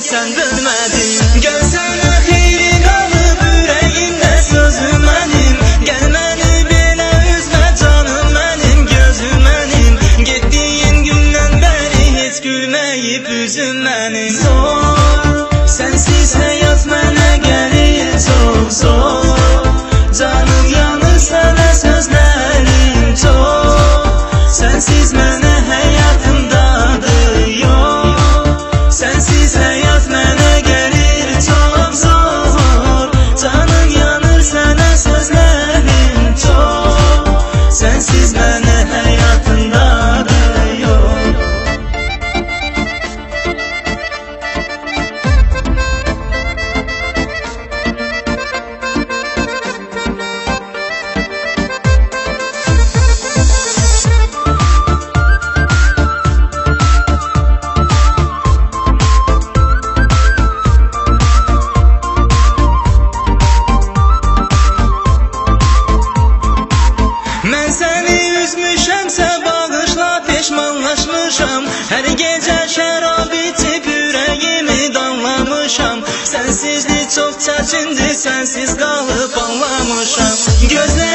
sən dönmədin. Gözünə xeyri qalıb ürəyimdə sözü mənim. Gəl məni belə üzmə canım mənim, gözüm mənim. Getdiyin gündən bəri heç gülməyib üzüm mənim. Zor, sənsiz həyat mənə gəlir çox zor. Canım yanır sənə sözlərim çox. Sənsiz mənə həyatımdadır yox. Sənsiz həyat mənə gəlir çox zor. Canım yanır sənə sözlərim çox. Sənsiz mənə həyatımdadır yox. Mən səni üzmüşəmsə bağışla, peşmanlaşmışam. Hər gecə şərab içib ürəyimi danlamışam. Sənsizlik çox çətindir, sənsiz qalıb anlamışam. Gözlə